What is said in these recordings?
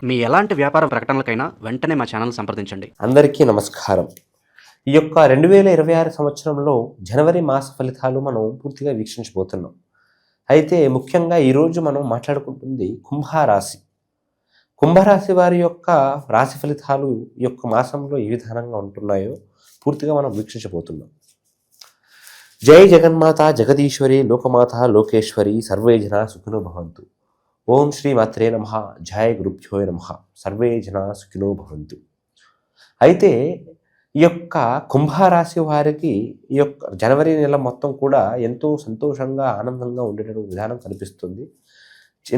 మీ ఎలాంటి వ్యాపార ప్రకటనలకైనా వెంటనే మా ఛానల్ సంప్రదించండి. అందరికీ నమస్కారం. ఈ యొక్క 2026 సంవత్సరంలో జనవరి మాస ఫలితాలు మనం పూర్తిగా వీక్షించబోతున్నాం. అయితే ముఖ్యంగా ఈరోజు మనం మాట్లాడుకుంటుంది కుంభరాశి. కుంభరాశి వారి యొక్క రాశి ఫలితాలు ఈ యొక్క మాసంలో ఏ విధానంగా ఉంటున్నాయో పూర్తిగా మనం వీక్షించబోతున్నాం. జై జగన్మాత జగదీశ్వరి లోకమాత లోకేశ్వరి సర్వే జనా సుఖినో భవంతు. ఓం శ్రీ మాత్రే నమః. జయ గురుభ్యో నమః. సర్వే జనా సుఖినో భవంతు. అయితే ఈ యొక్క కుంభరాశి వారికి ఈ యొక్క జనవరి నెల మొత్తం కూడా ఎంతో సంతోషంగా ఆనందంగా ఉండేటువంటి విధానం కనిపిస్తుంది.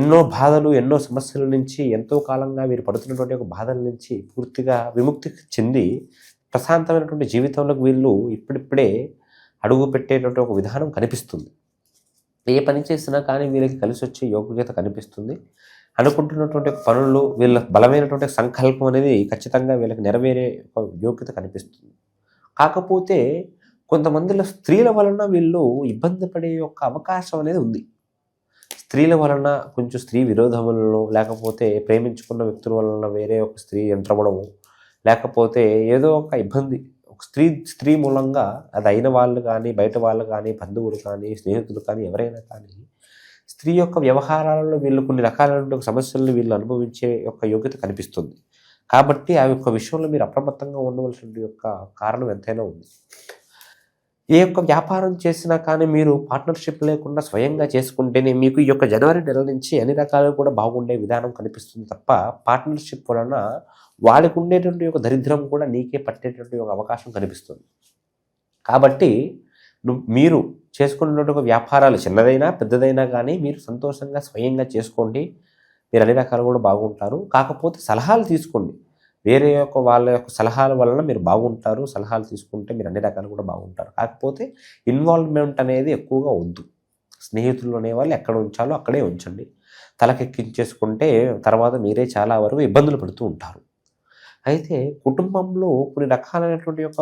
ఎన్నో బాధలు ఎన్నో సమస్యల నుంచి ఎంతో కాలంగా వీరు పడుతున్నటువంటి ఒక బాధల నుంచి పూర్తిగా విముక్తి చెంది ప్రశాంతమైనటువంటి జీవితంలోకి వీళ్ళు ఇప్పుడిప్పుడే అడుగు పెట్టేటువంటి ఒక విధానం కనిపిస్తుంది. ఏ పని చేసినా కానీ వీళ్ళకి కలిసి వచ్చే యోగ్యత కనిపిస్తుంది. అనుకుంటున్నటువంటి పనులు వీళ్ళ బలమైనటువంటి సంకల్పం అనేది ఖచ్చితంగా వీళ్ళకి నెరవేరే ఒక యోగ్యత కనిపిస్తుంది. కాకపోతే కొంతమందిలో స్త్రీల వలన వీళ్ళు ఇబ్బంది పడే యొక్క అవకాశం అనేది ఉంది. స్త్రీల వలన కొంచెం స్త్రీ విరోధములలో, లేకపోతే ప్రేమించుకున్న వ్యక్తుల వలన వేరే ఒక స్త్రీ ఎంట్రవడము, లేకపోతే ఏదో ఒక ఇబ్బంది స్త్రీ మూలంగా అది అయిన వాళ్ళు కానీ బయట వాళ్ళు కానీ బంధువులు కానీ స్నేహితులు కానీ ఎవరైనా కానీ స్త్రీ యొక్క వ్యవహారాలలో వీళ్ళు కొన్ని రకాలైన సమస్యలను వీళ్ళు అనుభవించే యొక్క యోగ్యత కనిపిస్తుంది. కాబట్టి ఆ యొక్క విషయంలో మీరు అప్రమత్తంగా ఉండవలసిన యొక్క కారణం ఎంతైనా ఉంది. ఏ యొక్క వ్యాపారం చేసినా కానీ మీరు పార్ట్నర్షిప్ లేకుండా స్వయంగా చేసుకుంటేనే మీకు ఈ యొక్క జనవరి నెల నుంచి అన్ని రకాలుగా కూడా బాగుండే విధానం కనిపిస్తుంది తప్ప పార్ట్నర్షిప్ వలన వాళ్ళకు ఉండేటువంటి ఒక దరిద్రం కూడా నీకే పట్టేటువంటి ఒక అవకాశం కనిపిస్తుంది. కాబట్టి మీరు చేసుకున్నటువంటి ఒక వ్యాపారాలు చిన్నదైనా పెద్దదైనా కానీ మీరు సంతోషంగా స్వయంగా చేసుకోండి. మీరు అన్ని రకాలు కూడా బాగుంటారు. కాకపోతే సలహాలు తీసుకోండి. వేరే యొక్క వాళ్ళ యొక్క సలహాల వలన మీరు బాగుంటారు. సలహాలు తీసుకుంటే మీరు అన్ని రకాలు కూడా బాగుంటారు. కాకపోతే ఇన్వాల్వ్మెంట్ అనేది ఎక్కువగా వద్దు. స్నేహితులు అనేవాళ్ళు ఎక్కడ ఉంచాలో అక్కడే ఉంచండి. తలకెక్కించేసుకుంటే తర్వాత మీరే చాలా వరకు ఇబ్బందులు పడుతూ ఉంటారు. అయితే కుటుంబంలో కొన్ని రకాలైనటువంటి యొక్క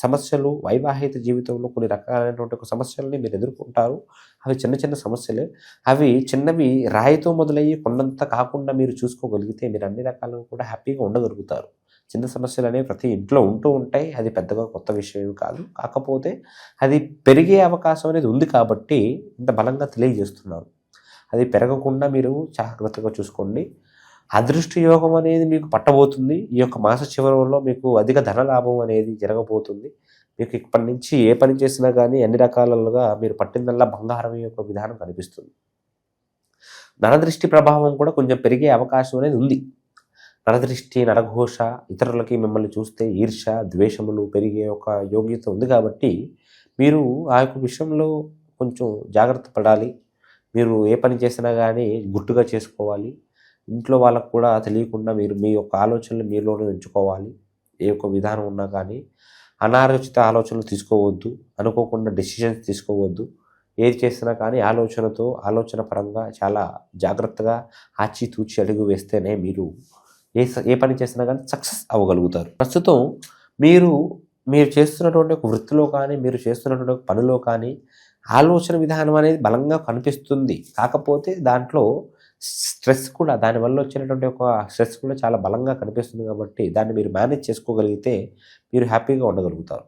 సమస్యలు, వైవాహిక జీవితంలో కొన్ని రకాలైనటువంటి ఒక సమస్యలని మీరు ఎదుర్కొంటారు. అవి చిన్న చిన్న సమస్యలే. అవి చిన్నవి రాయితో మొదలయ్యి కొండంత కాకుండా మీరు చూసుకోగలిగితే మీరు అన్ని రకాలుగా కూడా హ్యాపీగా ఉండగలుగుతారు. చిన్న సమస్యలు అనేవి ప్రతి ఇంట్లో ఉంటూ ఉంటాయి. అది పెద్దగా కొత్త విషయం కాదు. కాకపోతే అది పెరిగే అవకాశం అనేది ఉంది కాబట్టి ఇంత బలంగా తెలియజేస్తున్నారు. అది పెరగకుండా మీరు జాగ్రత్తగా చూసుకోండి. అదృష్ట యోగం అనేది మీకు పట్టబోతుంది. ఈ యొక్క మాస చివరిలో మీకు అధిక ధన లాభం అనేది జరగబోతుంది. మీకు ఇప్పటి నుంచి ఏ పని చేసినా కానీ అన్ని రకాలుగా మీరు పట్టిందల్లా బంగారం యొక్క విధానం కనిపిస్తుంది. నరదృష్టి ప్రభావం కూడా కొంచెం పెరిగే అవకాశం అనేది ఉంది. నరదృష్టి, నరఘోష, ఇతరులకి మిమ్మల్ని చూస్తే ఈర్ష, ద్వేషములు పెరిగే ఒక యోగ్యత ఉంది. కాబట్టి మీరు ఆ యొక్క విషయంలో కొంచెం జాగ్రత్త పడాలి. మీరు ఏ పని చేసినా కానీ గుట్టుగా చేసుకోవాలి. ఇంట్లో వాళ్ళకు కూడా తెలియకుండా మీరు మీ యొక్క ఆలోచనలు మీలోనే ఉంచుకోవాలి. ఏ యొక్క విధానం ఉన్నా కానీ అనాలోచిత ఆలోచనలు తీసుకోవద్దు. అనుకోకుండా డెసిషన్స్ తీసుకోవద్దు. ఏది చేసినా కానీ ఆలోచన పరంగా చాలా జాగ్రత్తగా ఆచితూచి అడుగు వేస్తేనే మీరు ఏ పని చేసినా కానీ సక్సెస్ అవ్వగలుగుతారు. ప్రస్తుతం మీరు చేస్తున్నటువంటి ఒక వృత్తిలో కానీ మీరు చేస్తున్నటువంటి ఒక పనిలో కానీ ఆలోచన విధానం అనేది బలంగా కనిపిస్తుంది. కాకపోతే దాంట్లో స్ట్రెస్ కూడా, దానివల్ల వచ్చినటువంటి ఒక స్ట్రెస్ కూడా చాలా బలంగా కనిపిస్తుంది. కాబట్టి దాన్ని మీరు మేనేజ్ చేసుకోగలిగితే మీరు హ్యాపీగా ఉండగలుగుతారు.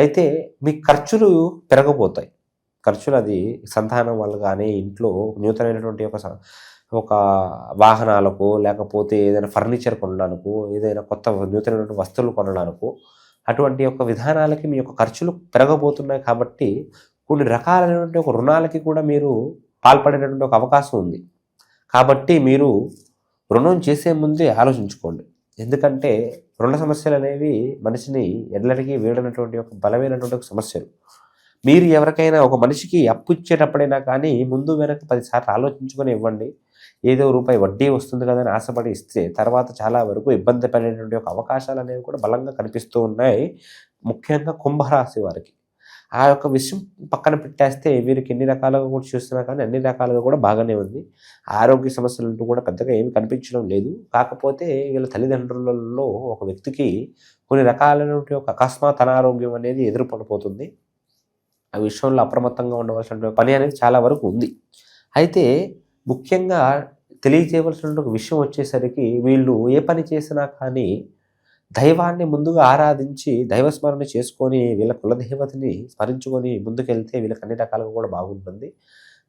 అయితే మీ ఖర్చులు పెరగబోతాయి. ఖర్చులు అది సంతానం వల్ల కానీ ఇంట్లో నూతనమైనటువంటి ఒక వాహనాలకు, లేకపోతే ఏదైనా ఫర్నిచర్ కొనడానికో, ఏదైనా కొత్త నూతనమైనటువంటి వస్తువులు కొనడానికో అటువంటి యొక్క విధానాలకి మీ యొక్క ఖర్చులు పెరగబోతున్నాయి. కాబట్టి కొన్ని రకాలైనటువంటి ఒక రుణాలకి కూడా మీరు పాల్పడేటటువంటి ఒక అవకాశం ఉంది. కాబట్టి మీరు రుణం చేసే ముందే ఆలోచించుకోండి. ఎందుకంటే రుణ సమస్యలు అనేవి మనిషిని ఎల్లరికీ వీడనటువంటి ఒక బలమైనటువంటి ఒక సమస్యలు. మీరు ఎవరికైనా ఒక మనిషికి అప్పు ఇచ్చేటప్పుడైనా కానీ ముందు వెనక 10 సార్లు ఆలోచించుకొని ఇవ్వండి. ఏదో రూపాయి వడ్డీ వస్తుంది కదా అని ఆశపడి ఇస్తే తర్వాత చాలా వరకు ఇబ్బంది పడేటువంటి ఒక అవకాశాలు అనేవి కూడా బలంగా కనిపిస్తూ ఉన్నాయి. ముఖ్యంగా కుంభరాశి వారికి ఆ యొక్క విషయం పక్కన పెట్టేస్తే వీరికి ఎన్ని రకాలుగా కూడా చూస్తున్నా కానీ అన్ని రకాలుగా కూడా బాగానే ఉంది. ఆరోగ్య సమస్యలు కూడా పెద్దగా ఏమి కనిపించడం లేదు. కాకపోతే వీళ్ళ తల్లిదండ్రులలో ఒక వ్యక్తికి కొన్ని రకాలైనటువంటి ఒక అకస్మాత్ అనారోగ్యం అనేది ఎదురుపడిపోతుంది. ఆ విషయంలో అప్రమత్తంగా ఉండవలసిన పని అనేది చాలా వరకు ఉంది. అయితే ముఖ్యంగా తెలియజేయవలసిన ఒక విషయం వచ్చేసరికి వీళ్ళు ఏ పని చేసినా కానీ దైవాన్ని ముందుగా ఆరాధించి దైవస్మరణ చేసుకొని వీళ్ళ కులదేవతని స్మరించుకొని ముందుకెళ్తే వీళ్ళకి అన్ని రకాలుగా కూడా బాగుంటుంది.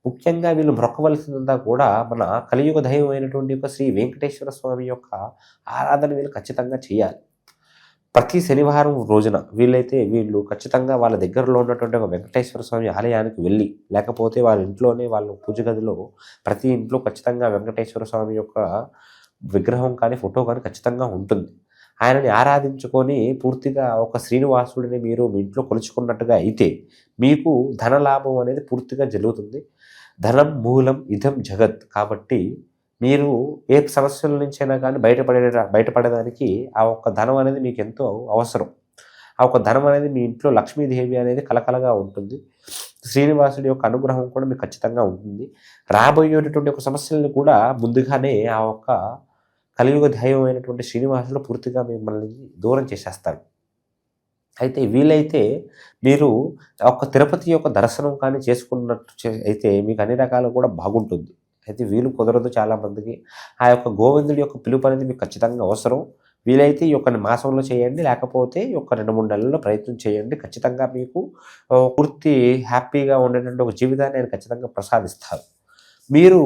ముఖ్యంగా వీళ్ళు మొక్కవలసిందంతా కూడా మన కలియుగ దైవం అయినటువంటి యొక్క శ్రీ వెంకటేశ్వర స్వామి యొక్క ఆరాధన వీళ్ళు ఖచ్చితంగా చేయాలి. ప్రతి శనివారం రోజున వీళ్ళు ఖచ్చితంగా వాళ్ళ దగ్గరలో ఉన్నటువంటి ఒక వెంకటేశ్వర స్వామి ఆలయానికి వెళ్ళి, లేకపోతే వాళ్ళ ఇంట్లోనే వాళ్ళ పూజ గదిలో ప్రతి ఇంట్లో ఖచ్చితంగా వెంకటేశ్వర స్వామి యొక్క విగ్రహం కానీ ఫోటో కానీ ఖచ్చితంగా ఉంటుంది. ఆయనని ఆరాధించుకొని పూర్తిగా ఒక శ్రీనివాసుడిని మీరు మీ ఇంట్లో కొలుచుకున్నట్టుగా అయితే మీకు ధనలాభం అనేది పూర్తిగా జరుగుతుంది. ధనం మూలం ఇదం జగత్. కాబట్టి మీరు ఏ సమస్యల నుంచైనా కానీ బయటపడడానికి ఆ ఒక్క ధనం అనేది మీకు ఎంతో అవసరం. ఆ ఒక్క ధనం అనేది మీ ఇంట్లో లక్ష్మీదేవి అనేది కలకలగా ఉంటుంది. శ్రీనివాసుడి యొక్క అనుగ్రహం కూడా మీకు ఖచ్చితంగా ఉంటుంది. రాబోయేటటువంటి ఒక సమస్యలను కూడా ముందుగానే ఆ ఒక్క కలియుగ దైవం అయినటువంటి శ్రీనివాసుడు పూర్తిగా మిమ్మల్ని దూరం చేసేస్తాడు. అయితే వీలైతే మీరు ఒక తిరుపతి యొక్క దర్శనం కానీ చేసుకున్నట్టు అయితే మీకు అన్ని రకాలు కూడా బాగుంటుంది. అయితే వీలు కుదరదు చాలామందికి. ఆ యొక్క గోవిందుడి యొక్క పిలుపు అనేది మీకు ఖచ్చితంగా అవసరం. వీలైతే ఈ యొక్క మాసంలో చేయండి, లేకపోతే ఈ యొక్క 2-3 నెలల్లో ప్రయత్నం చేయండి. ఖచ్చితంగా మీకు పూర్తి హ్యాపీగా ఉండేటువంటి ఒక జీవితాన్ని ఆయన ఖచ్చితంగా ప్రసాదిస్తారు. మీరు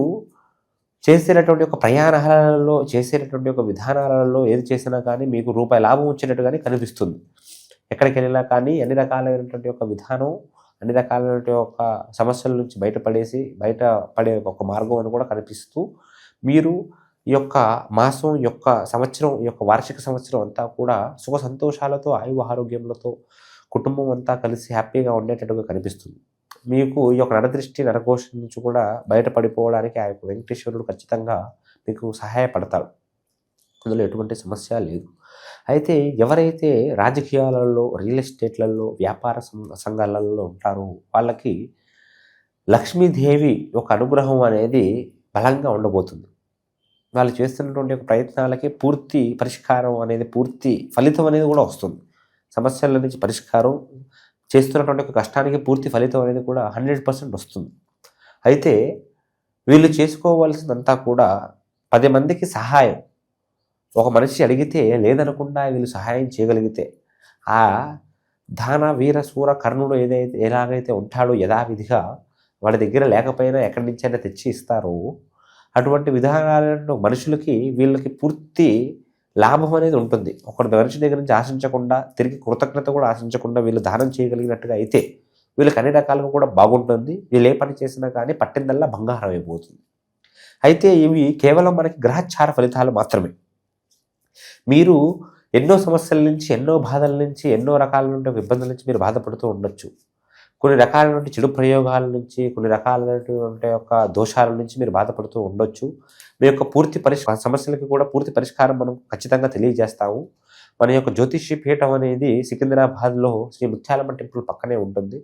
చేసేటటువంటి ఒక ప్రయాణాలలో చేసేటటువంటి ఒక విధానాలలో ఏది చేసినా కానీ మీకు రూపాయి లాభం వచ్చేటట్టుగానే కనిపిస్తుంది. ఎక్కడికి వెళ్ళినా కానీ అన్ని రకాలైనటువంటి ఒక విధానం, అన్ని రకాలైనటువంటి ఒక సమస్యల నుంచి బయటపడే ఒక మార్గం అని కూడా కనిపిస్తూ మీరు ఈ యొక్క మాసం యొక్క సంవత్సరం ఈ యొక్క వార్షిక సంవత్సరం అంతా కూడా సుఖ సంతోషాలతో ఆయువు ఆరోగ్యములతో కుటుంబం అంతా కలిసి హ్యాపీగా ఉండేటట్టుగా కనిపిస్తుంది. మీకు ఈ యొక్క నరదృష్టి నరకోశ నుంచి కూడా బయటపడిపోవడానికి ఆ యొక్క వెంకటేశ్వరుడు ఖచ్చితంగా మీకు సహాయపడతాడు. అందులో ఎటువంటి సమస్య లేదు. అయితే ఎవరైతే రాజకీయాలలో, రియల్ ఎస్టేట్లలో, వ్యాపార సంఘాలలో ఉంటారో వాళ్ళకి లక్ష్మీదేవి యొక్క అనుగ్రహం అనేది బలంగా ఉండబోతుంది. వాళ్ళు చేస్తున్నటువంటి ఒక ప్రయత్నాలకి పూర్తి పరిష్కారం అనేది, పూర్తి ఫలితం అనేది కూడా వస్తుంది. సమస్యల నుంచి పరిష్కారం, చేస్తున్నటువంటి ఒక కష్టానికి పూర్తి ఫలితం అనేది కూడా 100% వస్తుంది. అయితే వీళ్ళు చేసుకోవాల్సిందంతా కూడా 10 మందికి సహాయం. ఒక మనిషి అడిగితే లేదనకుండా వీళ్ళు సహాయం చేయగలిగితే ఆ దాన వీర శూర కర్ణుడు ఎలాగైతే ఉంటాడో యథావిధిగా వాడి దగ్గర లేకపోయినా ఎక్కడి నుంచైనా తెచ్చి ఇస్తారో అటువంటి విధానాలను మనుషులకి వీళ్ళకి పూర్తి లాభం అనేది ఉంటుంది. ఒకరి మనిషి దగ్గర నుంచి ఆశించకుండా, తిరిగి కృతజ్ఞత కూడా ఆశించకుండా వీళ్ళు దానం చేయగలిగినట్టుగా అయితే వీళ్ళకి అన్ని రకాలుగా కూడా బాగుంటుంది. వీళ్ళు ఏ పని చేసినా కానీ పట్టిందల్లా బంగారం అయిపోతుంది. అయితే ఇవి కేవలం మనకి గ్రహచార ఫలితాలు మాత్రమే. మీరు ఎన్నో సమస్యల నుంచి, ఎన్నో బాధల నుంచి, ఎన్నో రకాలైన ఇబ్బందుల నుంచి మీరు బాధపడుతూ ఉండొచ్చు. కొన్ని రకాలైనటువంటి చెడు ప్రయోగాల నుంచి, కొన్ని రకాలైనటువంటి యొక్క దోషాల నుంచి మీరు బాధపడుతూ ఉండొచ్చు. మీ యొక్క పూర్తి సమస్యలకి కూడా పూర్తి పరిష్కారం మనం ఖచ్చితంగా తెలియజేస్తాము. మన యొక్క జ్యోతిష్య పీఠం అనేది సికింద్రాబాద్లో శ్రీ ముత్యాలమ్మ టెంపుల్ పక్కనే ఉంటుంది.